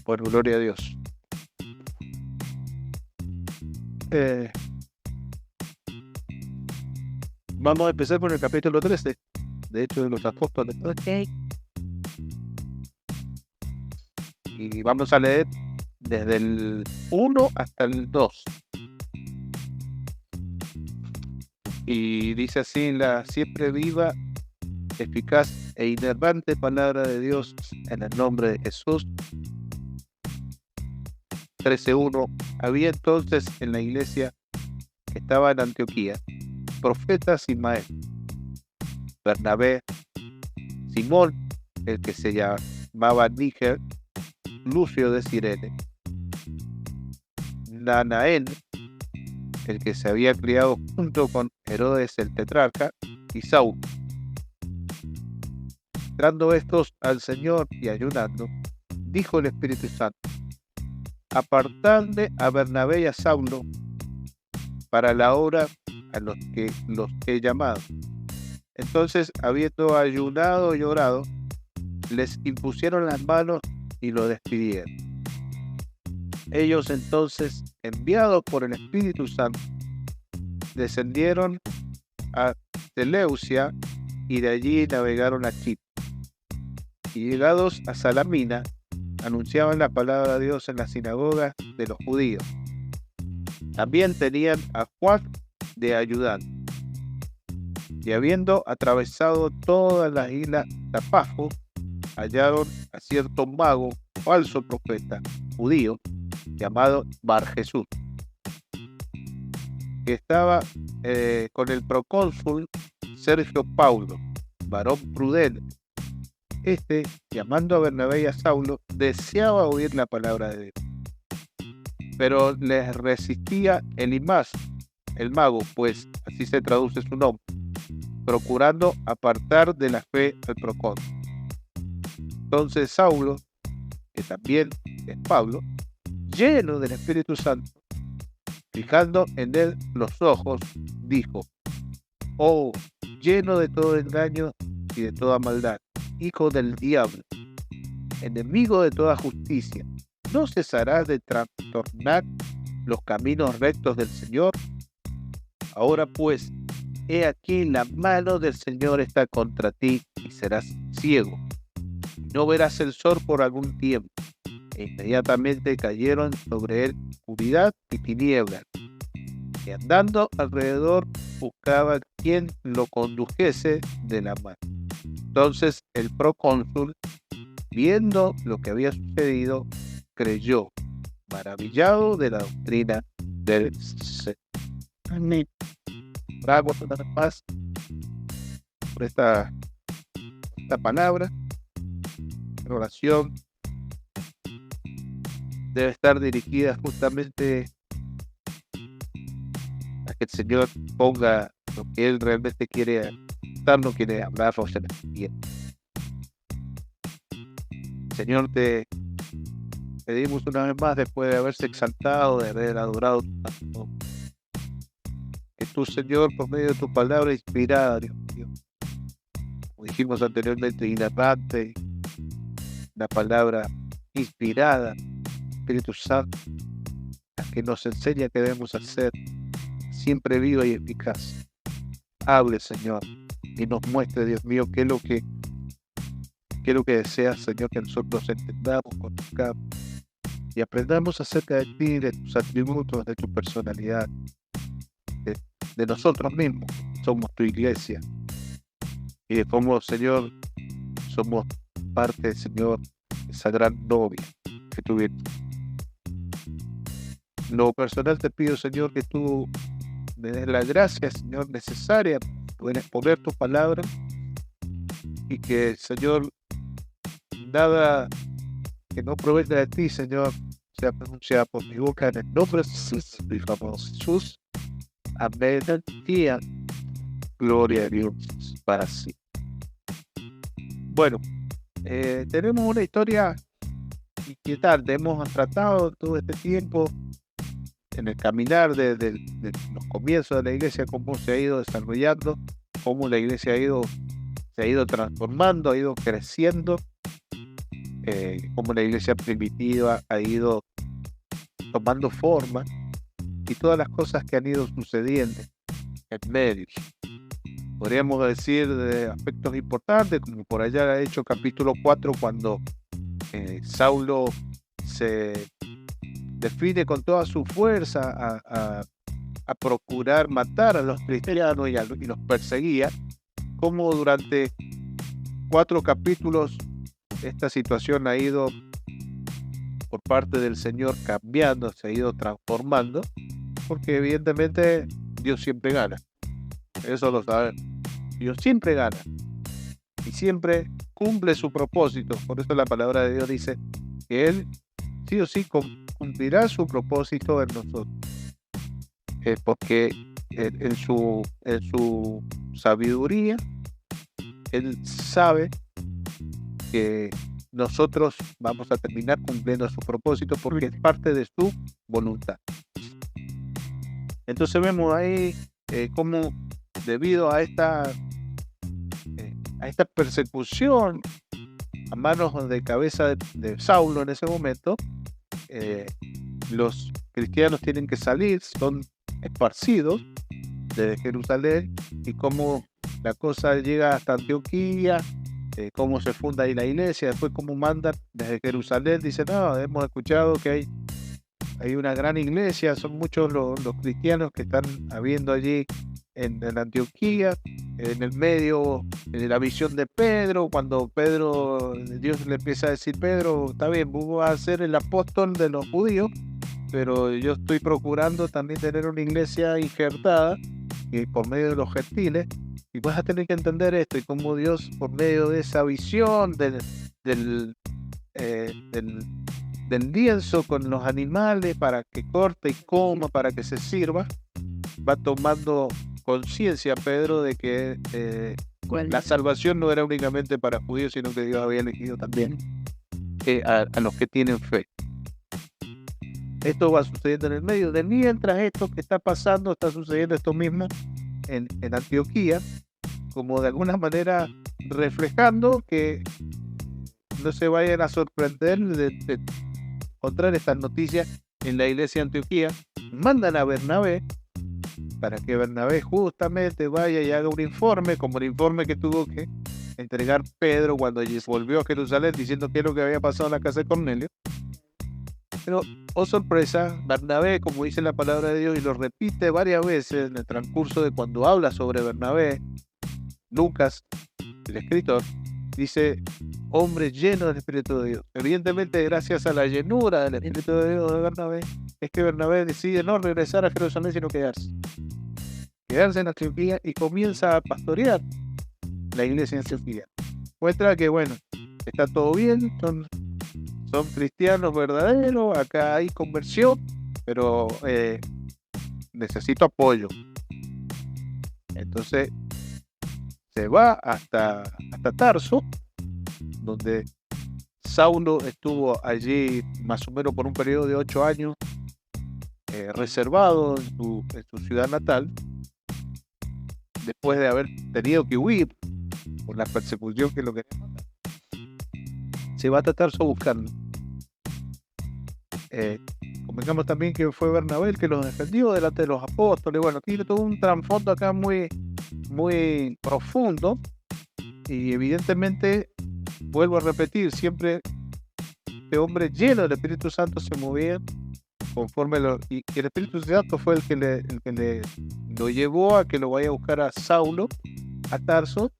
Bueno, gloria a Dios. Eh, Vamos a empezar por el capítulo 13, de hecho, de los apóstoles. Ok. Y vamos a leer desde el 1 hasta el 2. Y dice así la siempre viva, eficaz e inervante palabra de Dios en el nombre de Jesús. 13:1. Había entonces en la iglesia que estaba en Antioquía profetas y maestros: Bernabé, Simón, el que se llamaba Níger, Lucio de Cirene, Nanaén, el que se había criado junto con Herodes el tetrarca, y Saúl. Entrando estos al Señor y ayunando, dijo el Espíritu Santo: apartadle a Bernabé y a Saulo para la obra a los que los he llamado. Entonces, habiendo ayunado y orado, les impusieron las manos y lo despidieron. Ellos entonces, enviados por el Espíritu Santo, descendieron a Seleucia y de allí navegaron a Chipre. Y llegados a Salamina, anunciaban la palabra de Dios en las sinagogas de los judíos. También tenían a Juan de ayudante. Y habiendo atravesado todas las islas Tapajo, hallaron a cierto mago, falso profeta, judío, llamado Bar Jesús, que estaba con el procónsul Sergio Paulo, varón prudente. Este, llamando a Bernabé y a Saulo, deseaba oír la palabra de Dios, pero les resistía Elimas, el mago, pues así se traduce su nombre, procurando apartar de la fe al procónsul. Entonces Saulo, que también es Pablo, lleno del Espíritu Santo, fijando en él los ojos, dijo: oh, lleno de todo engaño y de toda maldad, hijo del diablo, enemigo de toda justicia, ¿no cesarás de trastornar los caminos rectos del Señor? Ahora pues, he aquí la mano del Señor está contra ti y serás ciego. No verás el sol por algún tiempo. E inmediatamente cayeron sobre él oscuridad y tinieblas, y andando alrededor buscaba quien lo condujese de la mano. Entonces el procónsul, viendo lo que había sucedido, creyó, maravillado de la doctrina del Señor. Amén. Bravo, nada más por esta palabra. La oración debe estar dirigida justamente a que el Señor ponga lo que Él realmente quiere dar, no quiere hablar o se le. Señor, te pedimos una vez más, después de haberse exaltado, de haber adorado tu santo, que tú, Señor, por medio de tu palabra inspirada, Dios mío, como dijimos anteriormente, inerrante, la palabra inspirada, Espíritu Santo, la que nos enseña que debemos hacer, siempre viva y eficaz. Hable, Señor, y nos muestre, Dios mío, qué es lo que deseas, Señor, que nosotros entendamos, conozcamos y aprendamos acerca de ti, de tus atributos, de tu personalidad, de nosotros mismos. Somos tu iglesia y de cómo, Señor, somos parte, Señor, de esa gran novia que tú vienes. Lo personal te pido, Señor, que tú me des la gracia, Señor, necesaria para exponer tu palabra, y que, Señor, nada que no provenga de ti, Señor, sea pronunciada por mi boca, en el nombre de Jesús, mi famoso Jesús. Amén. Tía, gloria a Dios para sí. Bueno, tenemos una historia inquietante. Hemos tratado todo este tiempo en el caminar de los comienzos de la iglesia, cómo se ha ido desarrollando, cómo la iglesia se ha ido transformando, ha ido creciendo. cómo la iglesia primitiva ha ido tomando forma y todas las cosas que han ido sucediendo en medio. Podríamos decir de aspectos importantes, como por allá ha hecho capítulo 4, cuando Saulo se define con toda su fuerza a procurar matar a los cristianos y los perseguía, como durante 4 capítulos esta situación ha ido por parte del Señor cambiando, se ha ido transformando, porque evidentemente Dios siempre gana. Eso lo sabemos. Dios siempre gana y siempre cumple su propósito. Por eso la palabra de Dios dice que Él sí o sí cumplirá su propósito en nosotros. Porque en su sabiduría, Él sabe que nosotros vamos a terminar cumpliendo su propósito porque es parte de su voluntad. Entonces vemos ahí cómo debido a esta persecución a manos de cabeza de Saulo en ese momento, los cristianos tienen que salir, son esparcidos desde Jerusalén, y cómo la cosa llega hasta Antioquía, cómo se funda ahí la iglesia, después cómo mandan desde Jerusalén, dicen, no, hemos escuchado que hay una gran iglesia, son muchos los cristianos que están habiendo allí en Antioquía, en el medio de la visión de Pedro, cuando Dios le empieza a decir, Pedro, está bien, vos vas a ser el apóstol de los judíos, pero yo estoy procurando también tener una iglesia injertada y por medio de los gentiles, y vas a tener que entender esto, y cómo Dios, por medio de esa visión del lienzo con los animales para que corte y coma, para que se sirva, va tomando conciencia Pedro de que la salvación no era únicamente para judíos, sino que Dios había elegido también a los que tienen fe. Esto va sucediendo en el medio de mientras esto que está pasando, está sucediendo esto mismo en Antioquía, como de alguna manera reflejando que no se vayan a sorprender de encontrar estas noticias en la iglesia de Antioquía. Mandan a Bernabé para que Bernabé justamente vaya y haga un informe, como el informe que tuvo que entregar Pedro cuando volvió a Jerusalén diciendo qué es lo que había pasado en la casa de Cornelio. Pero, oh sorpresa, Bernabé, como dice la palabra de Dios y lo repite varias veces en el transcurso de cuando habla sobre Bernabé, Lucas, el escritor, dice, hombre lleno del Espíritu de Dios. Evidentemente, gracias a la llenura del Espíritu de Dios de Bernabé, es que Bernabé decide no regresar a Jerusalén, sino quedarse en Antioquía y comienza a pastorear la iglesia en Antioquía. Muestra que, bueno, está todo bien, son cristianos verdaderos, acá hay conversión, pero necesito apoyo. Entonces se va hasta Tarso, donde Saulo estuvo allí más o menos por un periodo de 8 años, reservado en su ciudad natal, después de haber tenido que huir por la persecución que lo quería matar. Se va a Tarso buscando. Convengamos también que fue Bernabé el que los defendió delante de los apóstoles. Bueno, tiene todo un trasfondo acá muy, muy profundo, y evidentemente, vuelvo a repetir, siempre este hombre lleno del Espíritu Santo se movía conforme y el Espíritu Santo fue el que lo llevó a que lo vaya a buscar a Saulo a Tarso.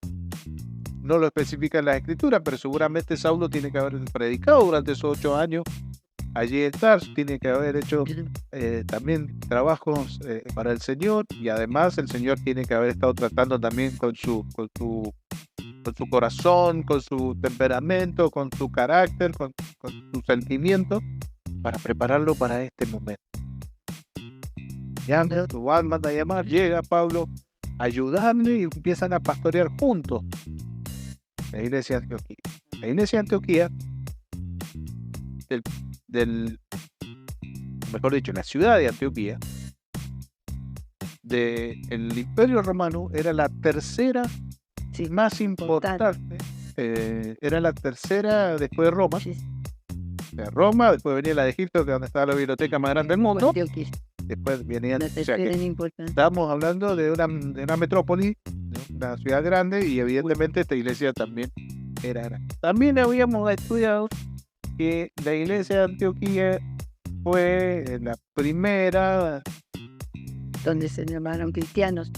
No lo especifica en la escritura, pero seguramente Saulo tiene que haber predicado durante esos 8 años allí en Tarso, tiene que haber hecho también trabajos para el Señor, y además el Señor tiene que haber estado tratando también con su corazón, con su temperamento, con su carácter, con su sentimiento, para prepararlo para este momento. Ya manda a llamar, llega Pablo a ayudarle y empiezan a pastorear juntos la iglesia de Antioquía. La iglesia de Antioquía, mejor dicho, la ciudad de Antioquía, del Imperio Romano, era la tercera más importante era la tercera después de Roma. Sí, De Roma, después venía la de Egipto, que es donde estaba la biblioteca más grande del mundo. Antioquia, Después venían, la o sea tercera que en importancia. estamos hablando de una metrópoli, de una ciudad grande, y evidentemente esta iglesia también era grande. También habíamos estudiado que la iglesia de Antioquía fue la primera Donde se llamaron cristianos.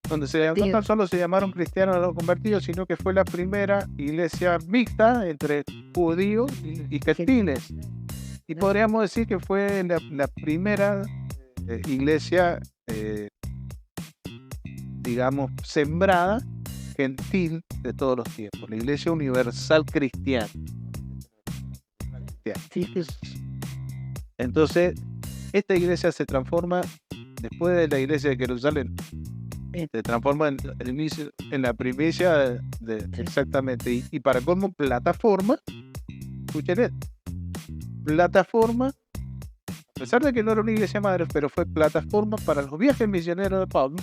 donde no tan solo se llamaron cristianos a los convertidos, sino que fue la primera iglesia mixta entre judíos y gentiles. Y podríamos decir que fue la primera iglesia, digamos, sembrada gentil de todos los tiempos, la iglesia universal cristiana. Sí. Entonces, esta iglesia se transforma, después de la iglesia de Jerusalén, se transforma en la primicia exactamente, y para colmo, plataforma, escuchen esto, plataforma, a pesar de que no era una iglesia madre, pero fue plataforma para los viajes misioneros de Pablo,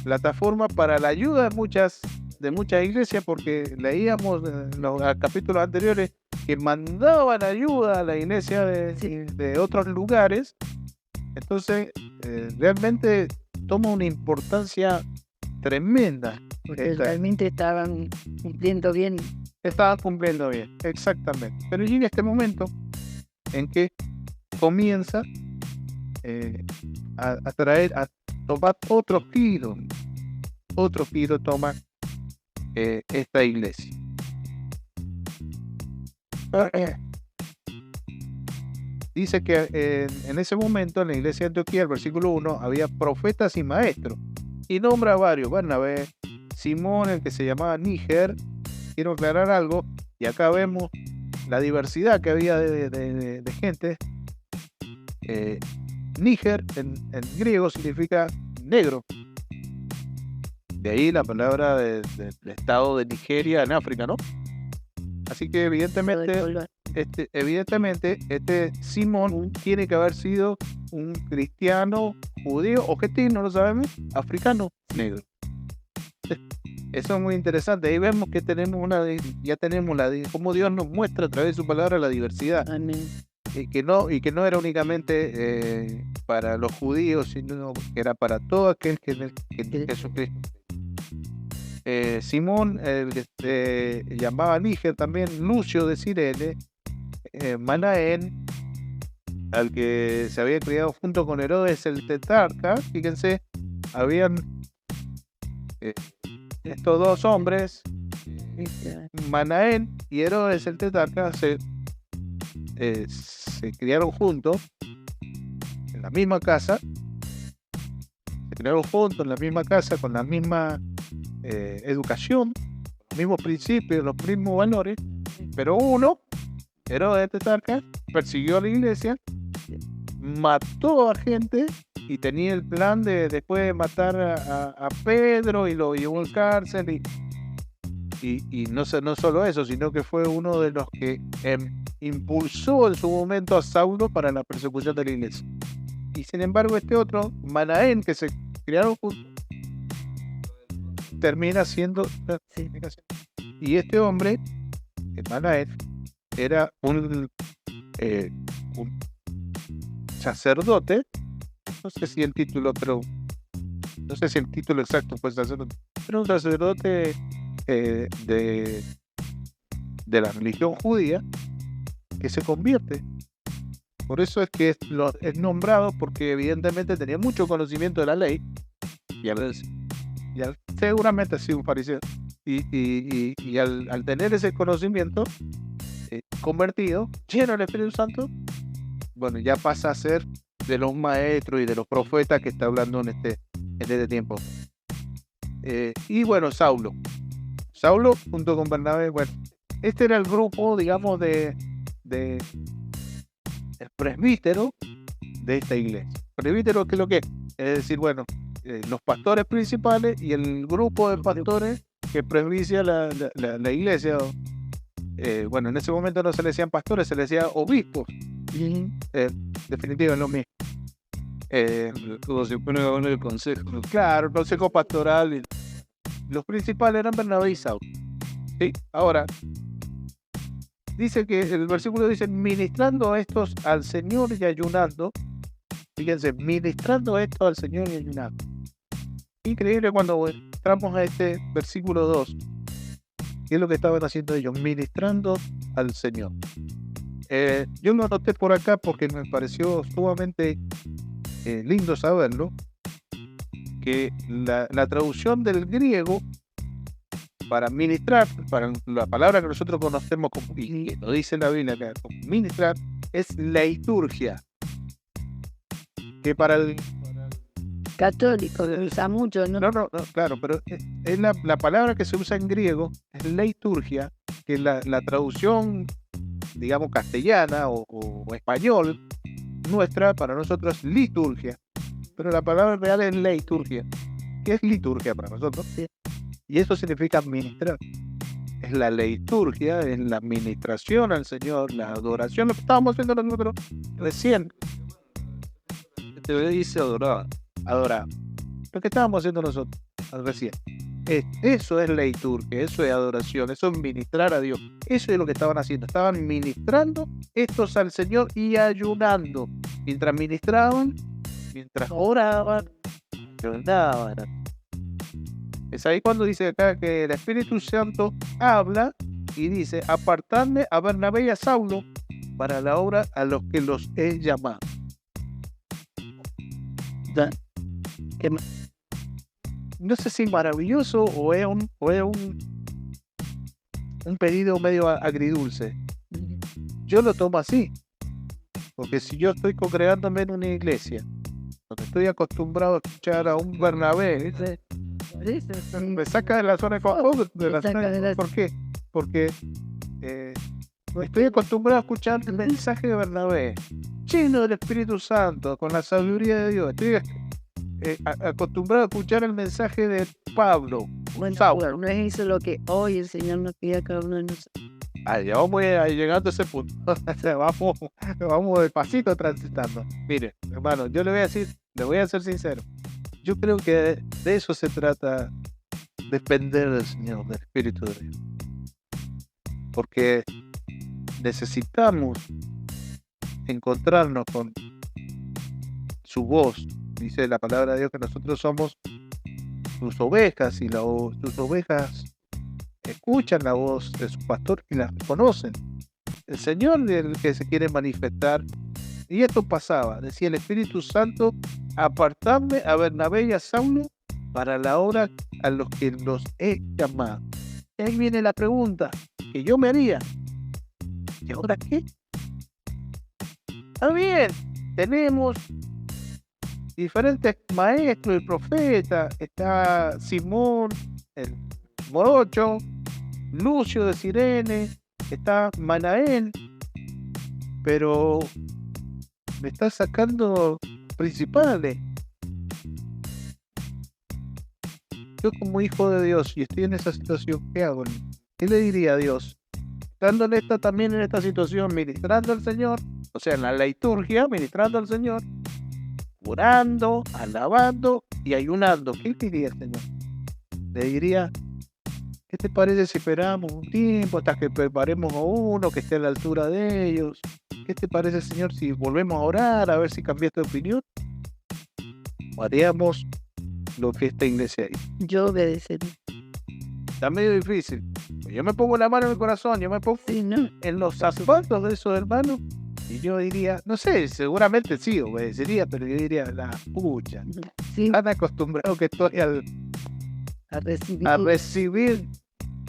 plataforma para la ayuda de muchas iglesias, porque leíamos en los capítulos anteriores que mandaban ayuda a la iglesia de otros lugares. Entonces, realmente toma una importancia tremenda. Porque realmente estaban cumpliendo bien. Estaban cumpliendo bien, exactamente. Pero llega este momento en que comienza a tomar otro giro. Otro giro toma esta iglesia. Dice que en ese momento en la iglesia de Antioquía, el versículo 1, había profetas y maestros, y nombra varios: Bernabé, Simón, el que se llamaba Níger. Quiero aclarar algo, y acá vemos la diversidad que había de gente. Níger en griego significa negro, de ahí la palabra del estado de Nigeria en África, ¿no? Así que evidentemente este Simón tiene que haber sido un cristiano judío o gentil, no lo sabemos, africano, negro. Eso es muy interesante. Ahí vemos que tenemos cómo Dios nos muestra a través de su palabra la diversidad. Amén. Y que no era únicamente para los judíos, sino que era para todo aquel que Jesucristo. Simón, el que se llamaba Níger, también Lucio de Cirene, Manaén, al que se había criado junto con Herodes el tetrarca. Fíjense, habían estos dos hombres, Manaén y Herodes el tetrarca, se criaron juntos en la misma casa, con la misma educación, los mismos principios, los mismos valores, pero uno, Herodes el tetrarca, persiguió a la iglesia, mató a gente y tenía el plan de después de matar a Pedro, y lo llevó al cárcel, y no solo eso, sino que fue uno de los que impulsó en su momento a Saulo para la persecución de la iglesia. Y sin embargo, este otro, Manaén, que se criaron juntos, termina siendo y este hombre, Manaén, era un sacerdote. No sé si el título exacto fue sacerdote, pero un sacerdote de la religión judía, que se convierte. Por eso es que es nombrado, porque evidentemente tenía mucho conocimiento de la ley, y seguramente ha sido un fariseo, y al tener ese conocimiento, convertido, lleno del Espíritu Santo, bueno, ya pasa a ser de los maestros y de los profetas que está hablando en este tiempo. Y bueno, Saulo junto con Bernabé, bueno, este era el grupo, digamos, de el presbítero de esta iglesia. Presbítero, ¿qué es lo que es? Es decir, bueno, los pastores principales y el grupo de pastores que presbicia la iglesia. Bueno, en ese momento no se le decían pastores, se le decía obispos. Definitivamente es lo mismo. Como se pone con el consejo. Claro, el consejo pastoral. Los principales eran Bernabé y Saulo. ¿sí? Ahora, dice que el versículo dice, ministrando estos al Señor y ayunando. Fíjense, ministrando esto al Señor y ayunando. Increíble cuando entramos a este versículo 2. ¿Qué es lo que estaban haciendo ellos? Ministrando al Señor. Yo lo anoté por acá porque me pareció sumamente lindo saberlo, que la traducción del griego para ministrar, para la palabra que nosotros conocemos como, y que lo dice la Biblia acá, como ministrar, es liturgia. Que para el Católico, que usa mucho, ¿no? No, claro, pero es la palabra que se usa en griego, es liturgia, que la traducción, digamos, castellana o español, nuestra, para nosotros es liturgia, pero la palabra real es liturgia. ¿Qué es liturgia para nosotros? Y eso significa ministrar. Es la liturgia, es la administración al Señor, la adoración, lo que estábamos haciendo nosotros recién. Te dice adorar. Lo que estábamos haciendo nosotros recién. Eso es liturgia, eso es adoración, eso es ministrar a Dios. Eso es lo que estaban haciendo. Estaban ministrando estos al Señor y ayunando. Mientras ministraban, mientras oraban, ayunaban. Es ahí cuando dice acá que el Espíritu Santo habla y dice, apartadme a Bernabé y a Saulo para la obra a los que los he llamado. No sé si maravilloso o es un pedido medio agridulce. Yo lo tomo así, porque si yo estoy congregándome en una iglesia donde estoy acostumbrado a escuchar a un Bernabé, me saca de la zona de confort. ¿Por qué? Porque estoy acostumbrado a escuchar el mensaje de Bernabé, lleno del Espíritu Santo, con la sabiduría de Dios. Estoy acostumbrado a escuchar el mensaje de Pablo. Bueno, no es eso lo que hoy el Señor nos pide a cada uno de nosotros. Ya vamos llegando a ese punto. vamos despacito transitando. Mire, hermano, yo le voy a ser sincero. Yo creo que de eso se trata, depender del Señor, del Espíritu de Dios. Porque necesitamos encontrarnos con su voz. Dice la palabra de Dios que nosotros somos sus ovejas y sus ovejas escuchan la voz de su pastor y la conocen. El Señor es el que se quiere manifestar. Y esto pasaba, decía el Espíritu Santo, apartadme a Bernabé y a Saulo para la obra a los que los he llamado. Y ahí viene la pregunta que yo me haría. ¿Y ahora qué? Está bien, tenemos diferentes maestros y profetas. Está Simón, el morocho, Lucio de Cirene, está Manaén, pero me está sacando principales. Yo como hijo de Dios y estoy en esa situación, ¿qué hago? ¿Qué le diría a Dios? Estando también en esta situación, ministrando al Señor, o sea, en la liturgia, ministrando al Señor, orando, alabando y ayunando. ¿Qué diría el Señor? Le diría, ¿qué te parece si esperamos un tiempo hasta que preparemos a uno que esté a la altura de ellos? ¿Qué te parece, Señor, si volvemos a orar a ver si cambiaste de opinión? ¿O haríamos lo que esta iglesia dice? Yo obedeceré. Está medio difícil. Yo me pongo la mano en el corazón, yo me pongo en los zapatos de esos hermanos y yo diría, no sé, seguramente sí obedecería, pero yo diría, la pucha, tan acostumbrado que estoy a recibir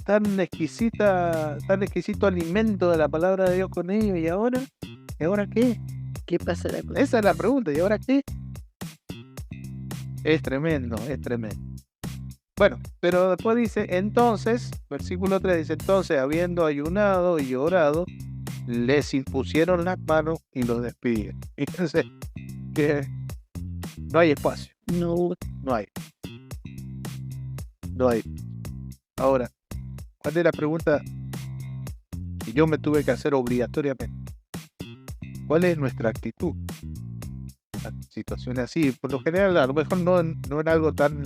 tan exquisito alimento de la palabra de Dios con ellos. ¿Y ahora qué? ¿Qué pasará? Esa es la pregunta. ¿Y ahora qué? Es tremendo. Bueno, pero después dice, entonces, versículo 3 dice, entonces, habiendo ayunado y orado, les impusieron las manos y los despidieron. Entonces, que no hay espacio. No hay. Ahora, ¿cuál es la pregunta que yo me tuve que hacer obligatoriamente? ¿Cuál es nuestra actitud? Situaciones así, por lo general, a lo mejor no en algo tan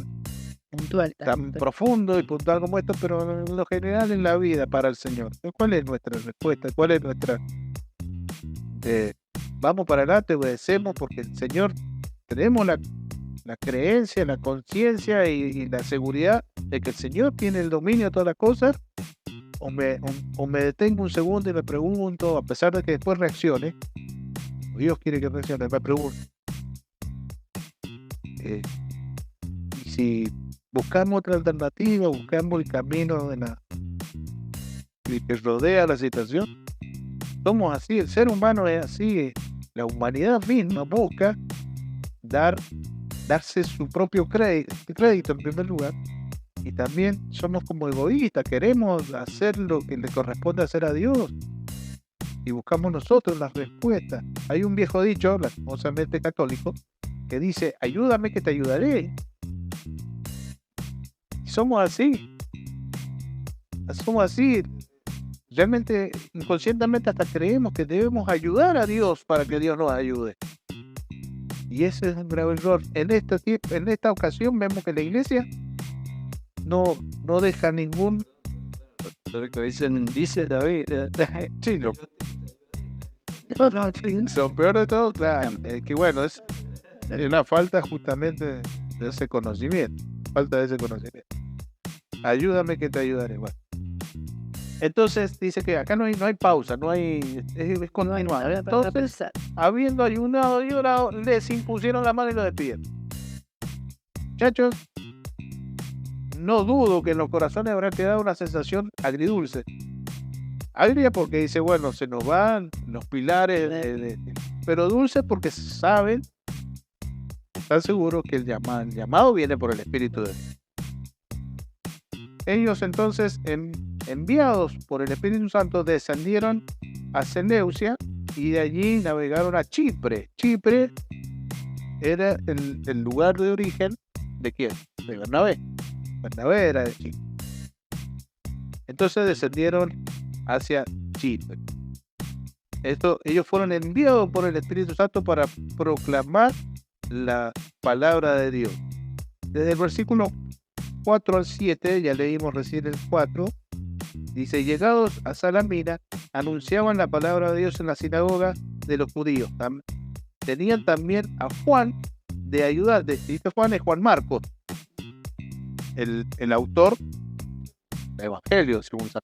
puntual. tan profundo y puntual como esto, pero en lo general en la vida para el Señor. ¿Cuál es nuestra respuesta? ¿Cuál es nuestra... vamos para adelante, obedecemos porque el Señor, tenemos la creencia, la conciencia y la seguridad de que el Señor tiene el dominio de todas las cosas, o me detengo un segundo y me pregunto, a pesar de que después reaccione, o Dios quiere que reaccione, me pregunto, y si buscamos otra alternativa, buscamos el camino que rodea la situación, somos así, el ser humano es así, la humanidad misma busca darse su propio crédito en primer lugar, y también somos como egoístas, queremos hacer lo que le corresponde hacer a Dios y buscamos nosotros las respuestas. Hay un viejo dicho, lastimosamente católico, que dice: ayúdame que te ayudaré. Y somos así, realmente inconscientemente hasta creemos que debemos ayudar a Dios para que Dios nos ayude. Y ese es un grave error. En esta ocasión vemos que la iglesia no deja ningún... Lo que dice David. Sí, lo peor de todo, claro, que bueno, es una falta justamente de ese conocimiento. Ayúdame que te ayudaré. Bueno. Entonces dice que acá no hay pausa, es continuado. Entonces, habiendo ayunado y orado, les impusieron la mano y lo despidieron. Muchachos, no dudo que en los corazones habrá quedado una sensación agridulce. Agria porque dice, bueno, se nos van los pilares, pero dulce porque saben, están seguros que el llamado viene por el Espíritu de Dios. Ellos entonces, enviados por el Espíritu Santo, descendieron a Seleucia y de allí navegaron a Chipre. Chipre era el lugar de origen de ¿quién? De Bernabé. Bernabé era de Chipre. Entonces descendieron hacia Chipre. Ellos fueron enviados por el Espíritu Santo para proclamar la palabra de Dios. Desde el versículo 4 al 7, ya leímos recién el 4, dice: llegados a Salamina, anunciaban la palabra de Dios en la sinagoga de los judíos. Tenían también a Juan de ayudante. Este Juan es Juan Marcos, el autor del Evangelio, según San.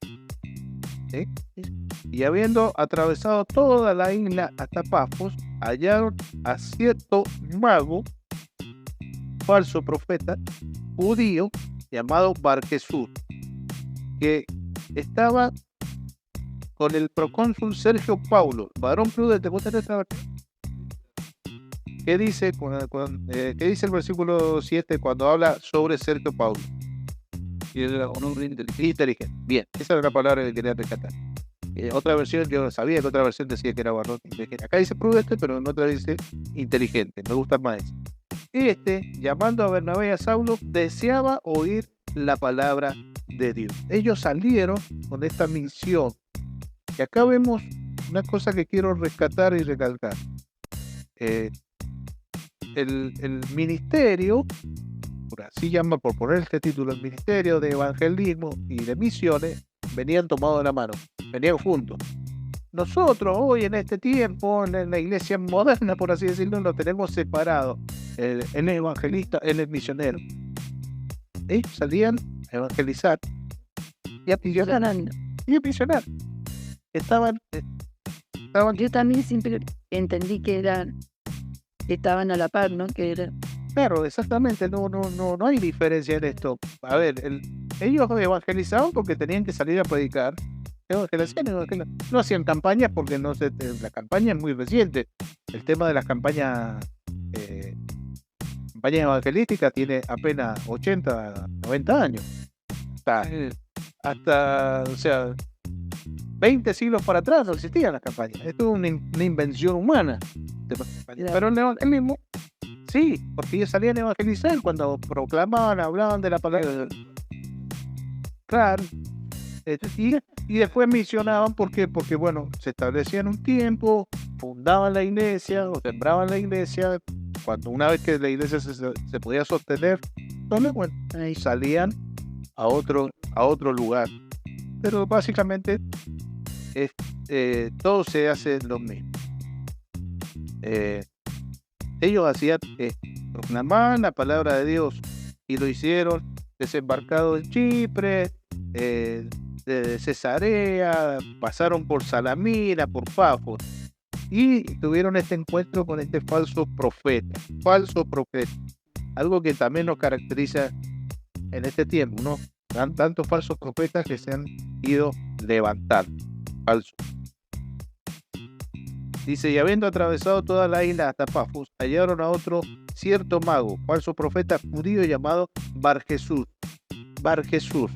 ¿Sí? Y habiendo atravesado toda la isla hasta Pafos, hallaron a cierto mago, falso profeta, judío, llamado Barjesús, que estaba con el procónsul Sergio Paulo, varón prudente. ¿Qué dice el versículo 7 cuando habla sobre Sergio Paulo? Y era un hombre inteligente. Bien, esa era la palabra que quería rescatar. Otra versión, yo sabía que otra versión decía que era varón inteligente. Acá dice prudente, pero en otra dice inteligente. Me gusta más eso. Llamando a Bernabé y a Saulo, deseaba oír la palabra de Dios. Ellos salieron con esta misión. Y acá vemos una cosa que quiero rescatar y recalcar. El ministerio, por poner este título, el ministerio de evangelismo y de misiones, venían tomados de la mano, venían juntos. Nosotros hoy en este tiempo, en la iglesia moderna, por así decirlo, lo tenemos separado. El evangelista, el misionero. Salían a evangelizar y a misionar. Estaban. Yo también siempre entendí que estaban a la par, ¿no? Que era... Claro, exactamente, no hay diferencia en esto. A ver, ellos evangelizaban porque tenían que salir a predicar. No hacían campañas porque la campaña es muy reciente. El tema de las campañas evangelísticas tiene apenas 80, 90 años. Hasta, o sea, 20 siglos para atrás no existían las campañas. Esto es una invención humana. Pero el mismo, sí, porque ellos salían a evangelizar cuando proclamaban, hablaban de la palabra. Claro. Y después misionaban porque bueno, se establecían un tiempo, fundaban la iglesia o sembraban la iglesia. Una vez que la iglesia se podía sostener, apóstoles, bueno, Ahí. salían a otro lugar. Pero básicamente todo se hace lo mismo. Ellos hacían, proclamaban la palabra de Dios y lo hicieron desembarcado en Chipre, de Cesarea, pasaron por Salamina, por Pafos y tuvieron este encuentro con este falso profeta, algo que también nos caracteriza en este tiempo, ¿no? Tantos falsos profetas que se han ido levantando, falsos. Dice, y habiendo atravesado toda la isla hasta Pafos, hallaron a otro cierto mago, falso profeta judío llamado Bar-Jesús. Bar-Jesús.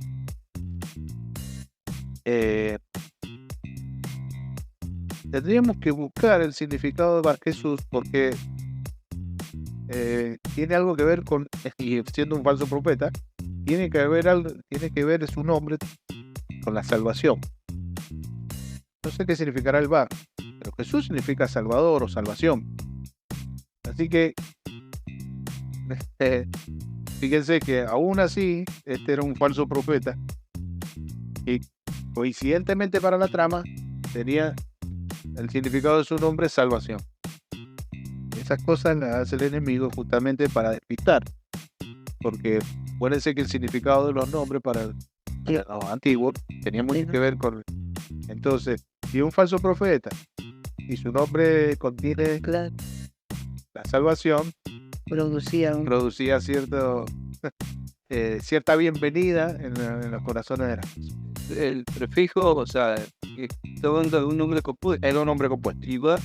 Tendríamos que buscar el significado de Bar-Jesús porque tiene algo que ver con, y siendo un falso profeta, tiene que ver su nombre con la salvación. No sé qué significará el Bar, pero Jesús significa Salvador o salvación. Así que fíjense que aún así este era un falso profeta y coincidentemente para la trama tenía el significado de su nombre salvación. Esas cosas las hace el enemigo justamente para despistar, porque acuérdense que el significado de los nombres para los antiguos tenía mucho que ver con... Entonces, si un falso profeta y su nombre contiene Claro, la salvación, producía un... producía cierta bienvenida en los corazones de la gente. El prefijo, o sea, que está hablando de un nombre compuesto. Era un nombre compuesto. Y va,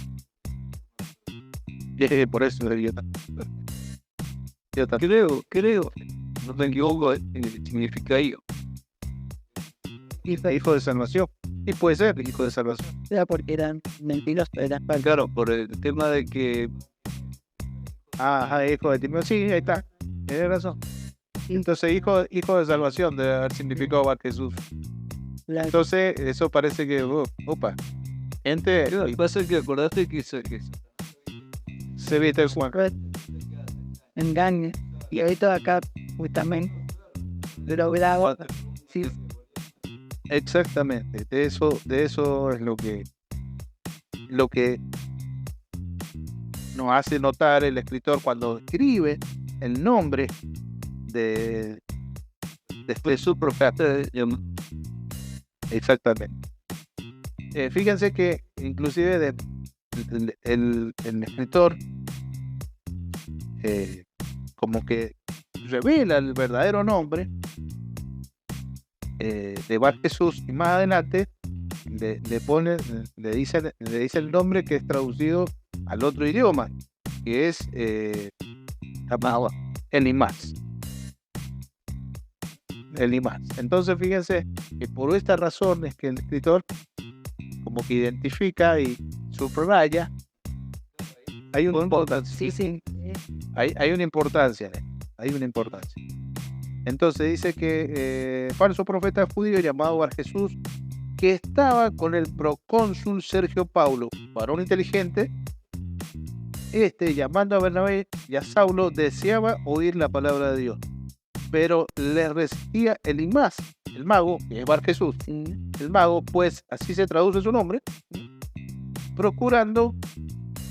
Por eso yo creo, no me equivoco, significa hijo. hijo de salvación. Y puede ser hijo de salvación. Era porque eran mentirosos, eran falsos. Claro, por el tema de que Ajá, hijo de Timeo. Sí, ahí está. Tienes razón. Entonces, hijo de salvación debe haber significado Bar Jesús. Claro, Entonces, eso parece que, opa, gente lo que pasa es que acordaste que se se viste el Juan. engaño. Y ahorita acá, justamente, lograba, sí, Exactamente. De eso es lo que nos hace notar el escritor cuando escribe el nombre de su profeta. Exactamente. Fíjense que inclusive el escritor como que revela el verdadero nombre de Bar Jesús y más adelante le dice el nombre que es traducido al otro idioma, que es Elimas. Entonces fíjense que por esta razón es que el escritor como que identifica y subraya, hay una importancia. sí, Hay una importancia. Entonces dice que falso profeta judío llamado Bar Jesús, que estaba con el procónsul Sergio Paulo, varón inteligente, llamando a Bernabé y a Saulo, deseaba oír la palabra de Dios, pero le resistía Elimas, el mago, que es Bar Jesús, sí, el mago, pues así se traduce su nombre, procurando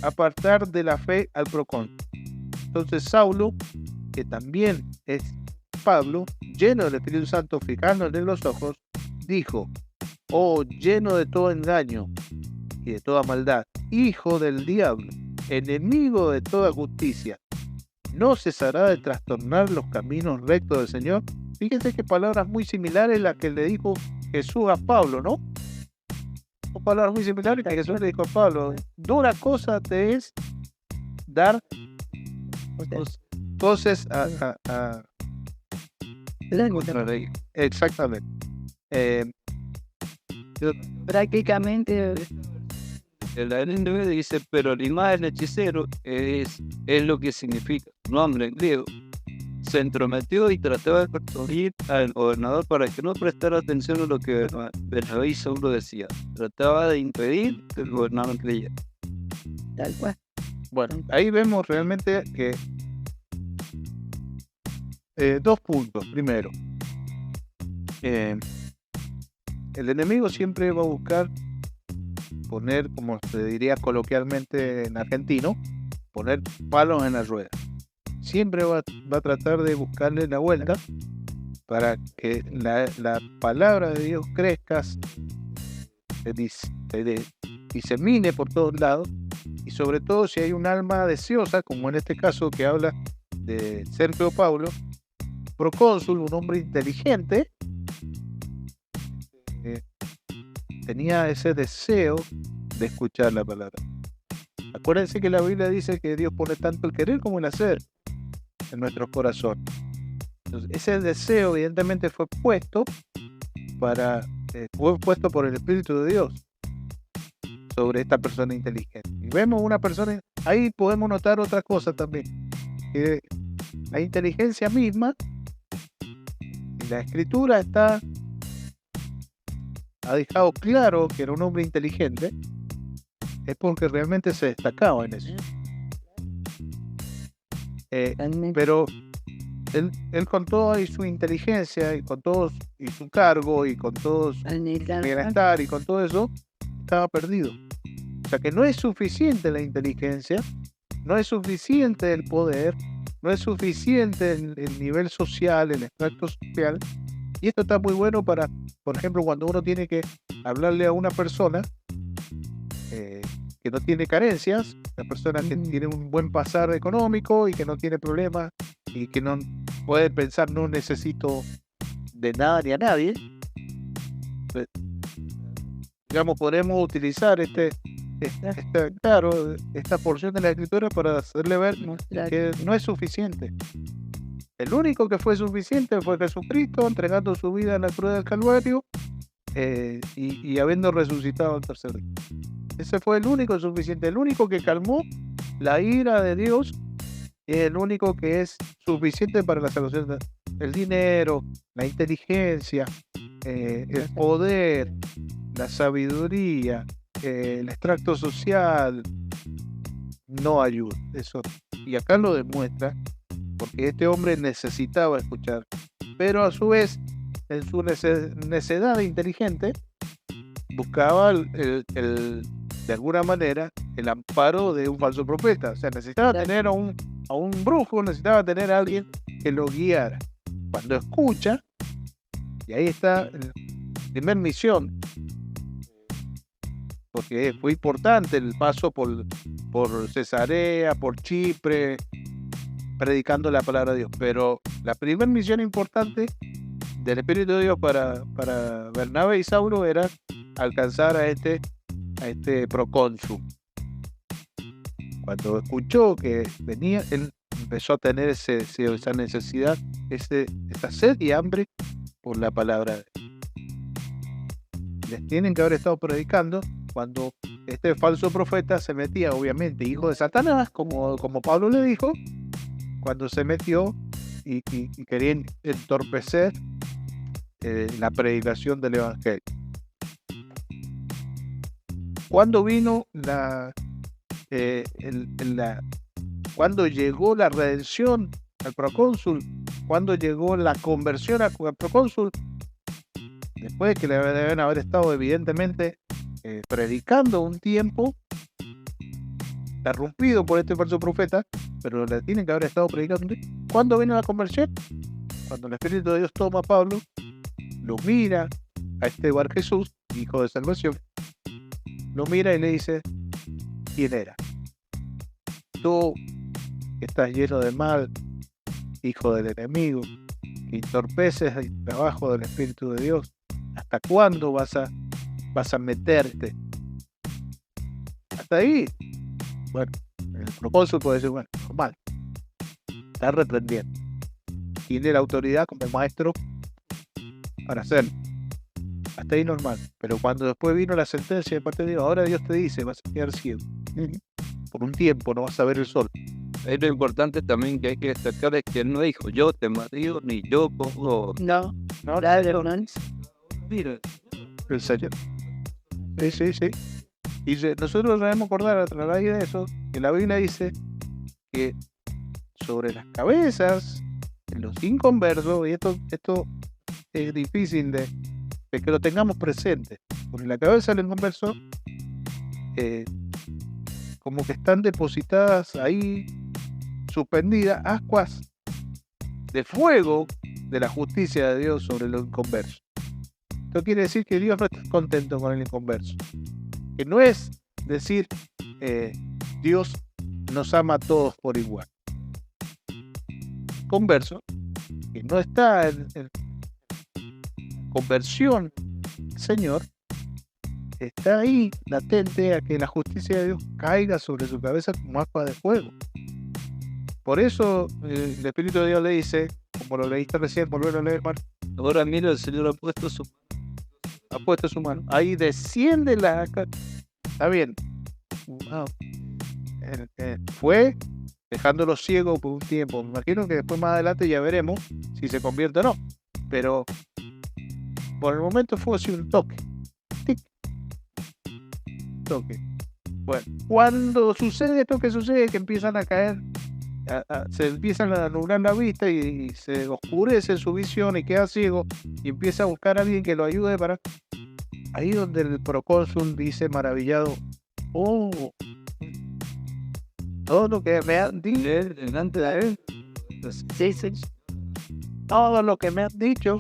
apartar de la fe al procónsul. Entonces Saulo, que también es Pablo, lleno del Espíritu Santo, fijándole en los ojos, dijo: oh, lleno de todo engaño y de toda maldad, hijo del diablo, enemigo de toda justicia, ¿no cesará de trastornar los caminos rectos del Señor? Fíjense que palabras muy similares a las que le dijo Jesús a Pablo, ¿no? Son palabras muy similares que Jesús le dijo a Pablo. Dura cosa te es dar cosas a exactamente. Prácticamente, el NB dice, pero Elimas el hechicero es lo que significa su nombre en griego. Se entrometió y trataba de persuadir al gobernador para que no prestara atención a lo que Bernabé y Saulo decían. Trataba de impedir que el gobernador creyera. tal cual. Bueno, ahí vemos realmente que Dos puntos. Primero, el enemigo siempre va a buscar poner, como se diría coloquialmente en argentino, poner palos en la rueda. Siempre va a tratar de buscarle la vuelta para que la palabra de Dios crezca, se disemine por todos lados, y sobre todo si hay un alma deseosa, como en este caso que habla de Sergio Paulo, procónsul, un hombre inteligente, tenía ese deseo de escuchar la palabra. Acuérdense que la Biblia dice que Dios pone tanto el querer como el hacer en nuestros corazones. Entonces, ese deseo evidentemente fue puesto por el Espíritu de Dios sobre esta persona inteligente. Y vemos una persona, ahí podemos notar otra cosa también, que la inteligencia misma, y la Escritura ha dejado claro que era un hombre inteligente, es porque realmente se destacaba en eso. Pero él con toda su inteligencia y con todo y su cargo y con todo su bienestar y con todo eso, estaba perdido. O sea que no es suficiente la inteligencia, no es suficiente el poder, no es suficiente el nivel social, el extracto social. Y esto está muy bueno para, por ejemplo, cuando uno tiene que hablarle a una persona que no tiene carencias, una persona que tiene un buen pasar económico y que no tiene problemas y que no puede pensar no necesito de nada ni a nadie. Pues, digamos, podemos utilizar esta porción de la Escritura para hacerle ver que no es suficiente. El único que fue suficiente fue Jesucristo, entregando su vida en la cruz del Calvario y habiendo resucitado al tercer día. Ese fue el único suficiente, el único que calmó la ira de Dios, y el único que es suficiente para la salvación. El dinero, la inteligencia, el poder, la sabiduría, el extracto social, no ayuda. Eso. Y acá lo demuestra, porque este hombre necesitaba escuchar, pero a su vez, en su necedad de inteligente, buscaba de alguna manera el amparo de un falso profeta. O sea, necesitaba tener a un brujo, necesitaba tener a alguien que lo guiara. Cuando escucha, y ahí está la primera misión, porque fue importante el paso por Cesarea, por Chipre, predicando la palabra de Dios. Pero la primera misión importante del Espíritu de Dios para Bernabé y Saulo era alcanzar a este procónsul. Cuando escuchó que venía, él empezó a tener esa necesidad, esta sed y hambre por la palabra de Dios. Les tienen que haber estado predicando cuando este falso profeta se metía, obviamente, hijo de Satanás, como Pablo le dijo, cuando se metió y querían entorpecer la predicación del Evangelio. Cuando vino cuando llegó la redención al procónsul, cuando llegó la conversión al procónsul, después de que le deben haber estado evidentemente predicando un tiempo, interrumpido por este falso profeta, pero le tienen que haber estado predicando. ¿Cuándo vino la conversión? Cuando el Espíritu de Dios toma a Pablo, lo mira a este Bar Jesús, hijo de salvación, lo mira y le dice: ¿quién era? Tú que estás lleno de mal, hijo del enemigo, que entorpeces el trabajo del Espíritu de Dios, ¿hasta cuándo vas a meterte? Hasta ahí, bueno, el procónsul puede decir, bueno, normal, está reprendiendo, tiene la autoridad como maestro para hacerlo. Hasta ahí normal. Pero cuando después vino la sentencia de parte de Dios, ahora Dios te dice, vas a quedar ciego. Por un tiempo no vas a ver el sol. Es lo importante también que hay que destacar, es que él no dijo, yo te marido, ni yo pongo. No, claro, no. Mira, El Señor. Sí. Y nosotros debemos acordar a través de eso, que la Biblia dice que sobre las cabezas los inconversos, y esto es difícil de que lo tengamos presente, porque en la cabeza del inconverso como que están depositadas ahí, suspendidas, ascuas de fuego de la justicia de Dios sobre los inconversos. Esto quiere decir que Dios no está contento con el inconverso, que no es decir Dios nos ama a todos por igual. Converso, que no está en conversión, Señor, está ahí latente a que la justicia de Dios caiga sobre su cabeza como aspa de fuego. Por eso el Espíritu de Dios le dice, como lo leíste recién, volverlo a leer, Marco. Ahora mira, el Señor ha puesto su mano. Ahí desciende la... Está bien. Wow. Fue dejándolo ciego por un tiempo. Me imagino que después más adelante ya veremos si se convierte o no. Pero por el momento fue así un toque. Tic. Toque. Bueno, cuando sucede esto que sucede, que empiezan a caer, se empiezan a nublar la vista y se oscurece su visión y queda ciego y empieza a buscar a alguien que lo ayude para... Ahí donde el procónsul dice maravillado, oh, todo lo que me han dicho delante de él, sí, todo lo que me han dicho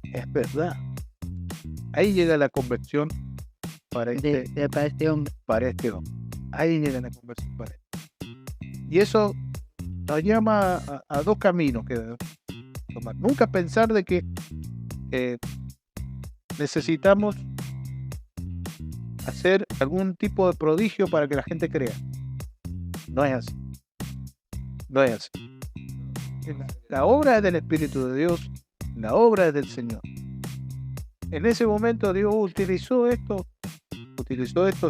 es verdad. Ahí llega la conversión para este hombre. Ahí llega la conversión para él. Y eso nos llama a dos caminos que tomar. Nunca pensar de que necesitamos hacer algún tipo de prodigio para que la gente crea. No es así. No es así. La obra es del Espíritu de Dios, la obra es del Señor. En ese momento Dios utilizó esto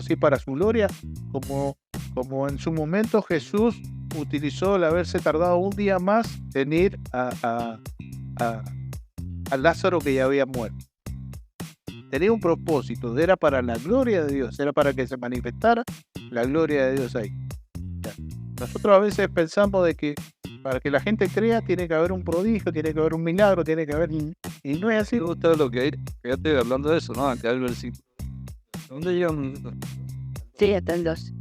sí para su gloria, como en su momento Jesús utilizó el haberse tardado un día más en ir a Lázaro que ya había muerto. Tenía un propósito, era para la gloria de Dios, era para que se manifestara la gloria de Dios ahí. Nosotros a veces pensamos de que para que la gente crea tiene que haber un prodigio, tiene que haber un milagro, tiene que haber... Y no es así. Me gusta lo que hay. Fíjate, hablando de eso, ¿no? Acá el versículo. ¿Dónde llegan? Sí, hasta el 2.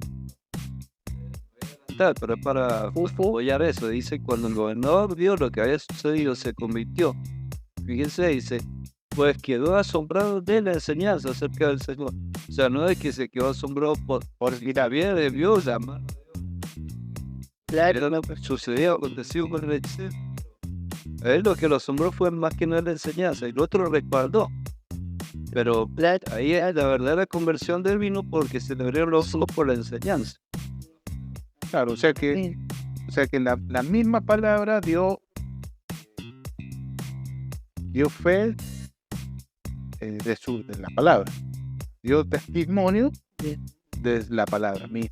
Pero para apoyar eso, dice, cuando el gobernador vio lo que había sucedido, se convirtió. Fíjense, dice, pues quedó asombrado de la enseñanza acerca del Señor. O sea, no es que se quedó asombrado por la vida de Dios, la mano. Claro, lo que sucedió, acontecido con el hechicero. A él lo que lo asombró fue más que no la enseñanza, y el otro lo respaldó. Pero ahí la verdadera conversión del vino porque se le abrieron los ojos por la enseñanza. Claro, o sea que la misma palabra dio fe de la palabra, dio testimonio de la palabra misma.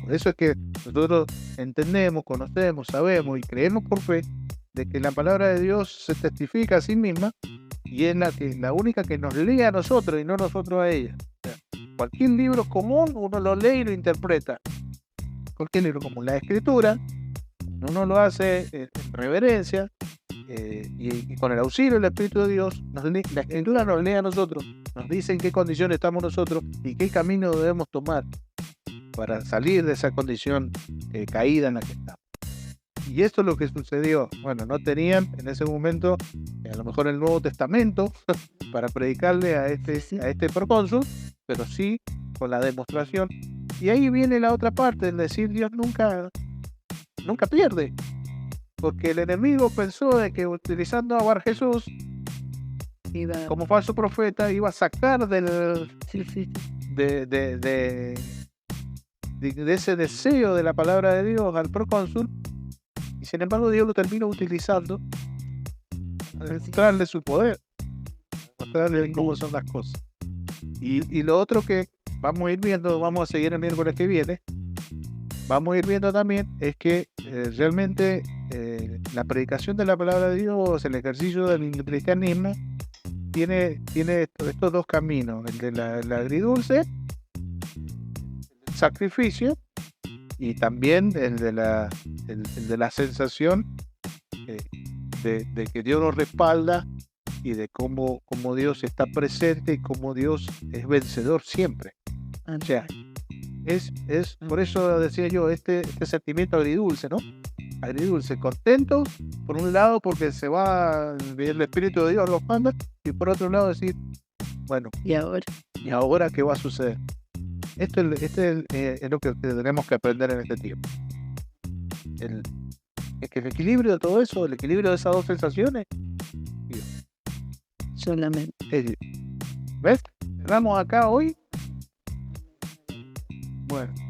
Por eso es que nosotros entendemos, conocemos, sabemos y creemos por fe de que la palabra de Dios se testifica a sí misma y es la única que nos lee a nosotros y no nosotros a ella. O sea, cualquier libro común uno lo lee y lo interpreta. Cualquier libro común. La escritura uno lo hace en reverencia y con el auxilio del Espíritu de Dios. La escritura nos lee a nosotros, nos dice en qué condición estamos nosotros y qué camino debemos tomar para salir de esa condición caída en la que estamos. Y esto es lo que sucedió. Bueno, no tenían en ese momento a lo mejor el Nuevo Testamento para predicarle a este procónsul, pero sí con la demostración. Y ahí viene la otra parte, es decir, Dios nunca pierde, porque el enemigo pensó de que utilizando a Bar Jesús como falso profeta iba a sacar de ese deseo de la palabra de Dios al procónsul, y sin embargo Dios lo termina utilizando para mostrarle su poder, mostrarle cómo son las cosas. Y lo otro que vamos a ir viendo, vamos a seguir el miércoles que viene, vamos a ir viendo también es que realmente la predicación de la palabra de Dios, el ejercicio del cristianismo tiene estos dos caminos, el de la agridulce, el sacrificio, y también el de la sensación de que Dios nos respalda y de cómo Dios está presente y cómo Dios es vencedor siempre. O sea, es por eso decía yo, este sentimiento agridulce, ¿no? Agridulce, contento, por un lado porque se va, el Espíritu de Dios los manda, y por otro lado decir, bueno, Y ahora, ¿y ahora qué va a suceder? Esto es lo que tenemos que aprender en este tiempo. Es que el equilibrio de todo eso, el equilibrio de esas dos sensaciones, solamente. ¿ves? Cerramos acá hoy. Bueno.